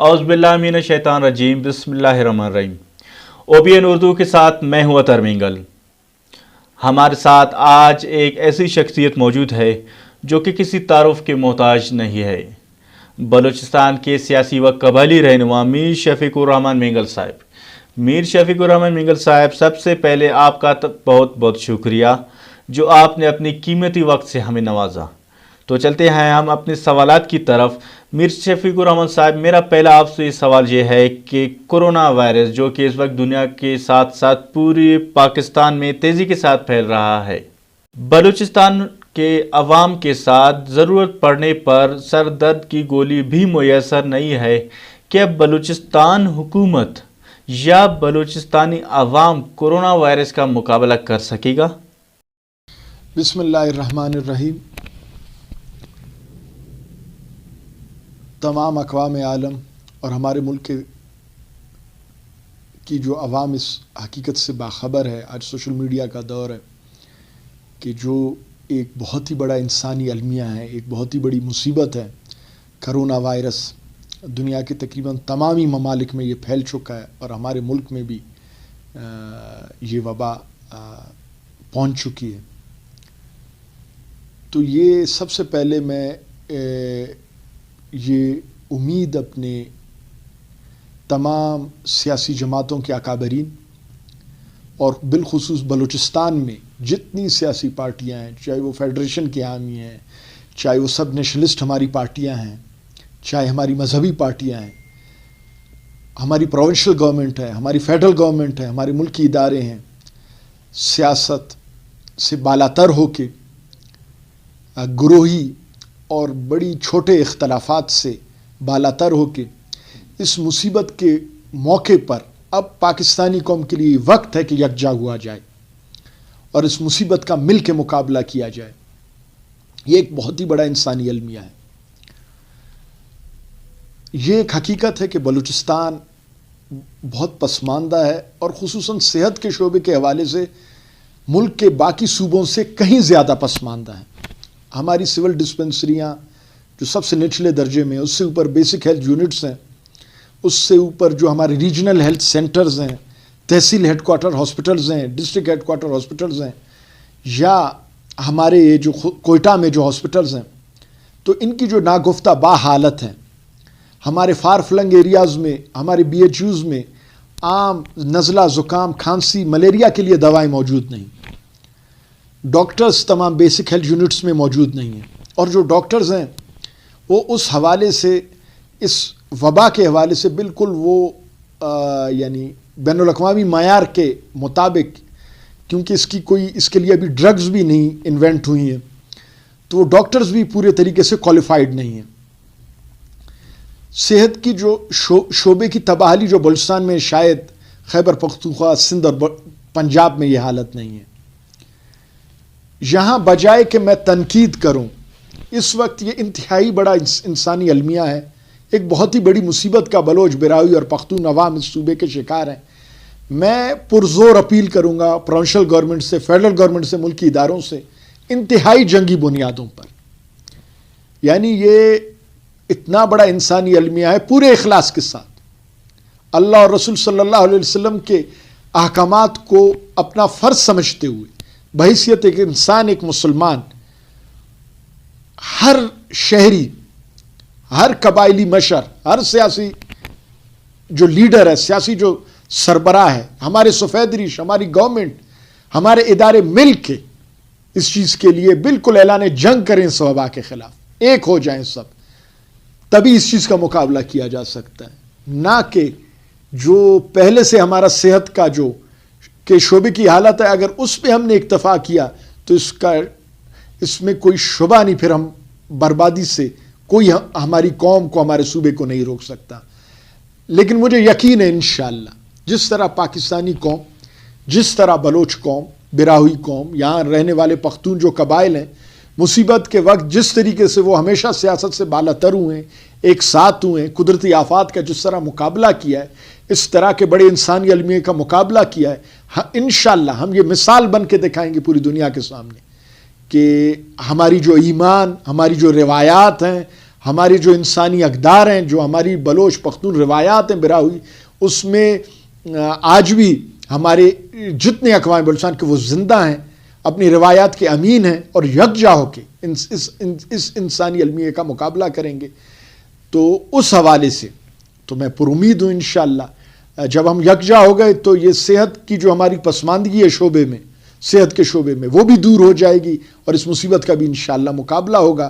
औज़ बिल्लाहि मिनश शैतानिर रजीम, बिस्मिल्लाहिर्रहमानिर्रहीम। OBN उर्दू के साथ मैं हूँ अतर मिंगल। हमारे साथ आज एक ऐसी शख्सियत मौजूद है जो कि किसी तारुफ के मोहताज नहीं है। बलूचिस्तान के सियासी व कबायली रहनुमा मीर शफीकुर रहमान मिंगल साहब। मीर शफीकुर रहमान मिंगल साहब, सबसे पहले आपका बहुत बहुत शुक्रिया जो आपने अपनी कीमती वक्त से हमें नवाजा। तो चलते हैं हम अपने सवालात की तरफ। मीर शफीकुर रहमान साहब, मेरा पहला आपसे सवाल ये है कि कोरोना वायरस जो कि इस वक्त दुनिया के साथ साथ पूरे पाकिस्तान में तेज़ी के साथ फैल रहा है, बलूचिस्तान के अवाम के साथ ज़रूरत पड़ने पर सर दर्द की गोली भी मुयसर नहीं है। क्या बलूचिस्तान हुकूमत या बलूचिस्तानी अवाम कोरोना वायरस का मुकाबला कर सकेगा? बिस्मिल्लाहिर्रहमानिर्रहीम। तमाम अक़वाम आलम और हमारे मुल्क की जो अवाम इस हकीकत से बाखबर है, आज सोशल मीडिया का दौर है कि जो एक बहुत ही बड़ा इंसानी अलमिया है, एक बहुत ही बड़ी मुसीबत है करोना वायरस। दुनिया के तकरीबन तमाम ही ममालिक में ये फैल चुका है और हमारे मुल्क में भी ये वबा पहुंच चुकी है। तो ये सबसे पहले मैं ये उम्मीद अपने तमाम सियासी जमातों के अकाबरीन और बिलखुसूस बलूचिस्तान में जितनी सियासी पार्टियां हैं, चाहे वो फेडरेशन के हामी हैं, चाहे वो सब नेशनलिस्ट हमारी पार्टियां हैं, चाहे हमारी मजहबी पार्टियां हैं, हमारी प्रोविंशियल गवर्नमेंट है, हमारी फेडरल गवर्नमेंट है, हमारे मुल्की इदारे हैं, सियासत से बालातर होके गुरोही और बड़ी छोटे इख्तलाफात से बालातर होके इस मुसीबत के मौके पर अब पाकिस्तानी कौम के लिए वक्त है कि यकजा हुआ जाए और इस मुसीबत का मिल के मुकाबला किया जाए। ये एक बहुत ही बड़ा इंसानी अलमिया है। ये एक हकीकत है कि बलूचिस्तान बहुत पसमानदा है और ख़ुसूसन सेहत के शोबे के हवाले से मुल्क के बाकी सूबों से कहीं ज़्यादा पसमानदा है। हमारी सिविल डिस्पेंसरियाँ जो सबसे निचले दर्जे में, उससे ऊपर बेसिक हेल्थ यूनिट्स हैं, उससे ऊपर जो हमारे रीजनल हेल्थ सेंटर्स हैं, तहसील हेडक्वार्टर हॉस्पिटल्स हैं, डिस्ट्रिक्ट हेडक्वार्टर हॉस्पिटल्स हैं, या हमारे ये जो कोयटा में जो हॉस्पिटल्स हैं, तो इनकी जो नागुफ्ता बा हालत है। हमारे फार फ्लंग एरियाज़ में, हमारे BHUs में आम नज़ला, ज़ुकाम, खांसी, मलेरिया के लिए दवाएं मौजूद नहीं। डॉक्टर्स तमाम बेसिक हेल्थ यूनिट्स में मौजूद नहीं हैं और जो डॉक्टर्स हैं वो उस हवाले से, इस वबा के हवाले से बिल्कुल वो यानी बैनुल-अक़वामी मयार के मुताबिक, क्योंकि इसके लिए अभी ड्रग्स भी नहीं इन्वेंट हुई हैं, तो वो डॉक्टर्स भी पूरे तरीके से क्वालिफाइड नहीं हैं। सेहत की जो शोबे की तबाहली जो बलूचिस्तान में, शायद खैबर पख्तूनख्वा, सिंध और पंजाब में ये हालत नहीं है। यहाँ बजाय कि मैं तनकीद करूँ, इस वक्त ये इंतहाई बड़ा इंसानी अलमिया है, एक बहुत ही बड़ी मुसीबत का बलोच, बिरावी और पख्तून अवाम इस सूबे के शिकार हैं। मैं पुरजोर अपील करूँगा प्रोविंशियल गवर्नमेंट से, फेडरल गवर्नमेंट से, मुल्की इदारों से, इंतहाई जंगी बुनियादों पर, यानी ये इतना बड़ा इंसानी अलमिया है, पूरे इखलास के साथ अल्लाह और रसूल सल्लल्लाहु अलैहि वसल्लम के अहकामात को अपना फ़र्ज समझते हुए, बहैसियत एक इंसान, एक मुसलमान, हर शहरी, हर कबायली मशर, हर सियासी जो लीडर है, सियासी जो सरबराह है, हमारे सफ़ेद रीश, हमारी गवर्नमेंट, हमारे इदारे मिल के इस चीज़ के लिए बिल्कुल ऐलान जंग करें इस वबा के ख़िलाफ़, एक हो जाएं सब, तभी इस चीज़ का मुकाबला किया जा सकता है। ना कि जो पहले से हमारा सेहत का जो के शोबे की हालत है, अगर उस पर हमने इक्तफा किया तो इसमें कोई शुबा नहीं, फिर हम बर्बादी से कोई हमारी कौम को, हमारे सूबे को नहीं रोक सकता। लेकिन मुझे यकीन है इंशाअल्लाह, जिस तरह पाकिस्तानी कौम, जिस तरह बलोच कौम, बिराहुई कौम, यहाँ रहने वाले पख्तून जो कबाइल हैं, मुसीबत के वक्त जिस तरीके से वो हमेशा सियासत से बालातर हुए, एक साथ हुए, कुदरती आफात का जिस तरह मुकाबला किया है, इस तरह के बड़े इंसानी अलमिया का मुकाबला किया है, इंशाअल्लाह हम ये मिसाल बन के दिखाएंगे पूरी दुनिया के सामने कि हमारी जो ईमान, हमारी जो रिवायात हैं, ہماری جو انسانی اقدار ہیں، جو ہماری بلوچ پختون روایات ہیں برا ہوئی، اس میں آج بھی ہمارے جتنے اقوام بلوچستان کے وہ زندہ ہیں، اپنی روایات کے امین ہیں اور یکجا ہو کے اس انسانی المیہ کا مقابلہ کریں گے. تو اس حوالے سے تو میں پر امید ہوں انشاءاللہ جب ہم یکجا ہو گئے تو یہ صحت کی جو ہماری پسماندگی ہے شعبے میں، صحت کے شعبے میں، وہ بھی دور ہو جائے گی اور اس مصیبت کا بھی انشاءاللہ مقابلہ ہوگا.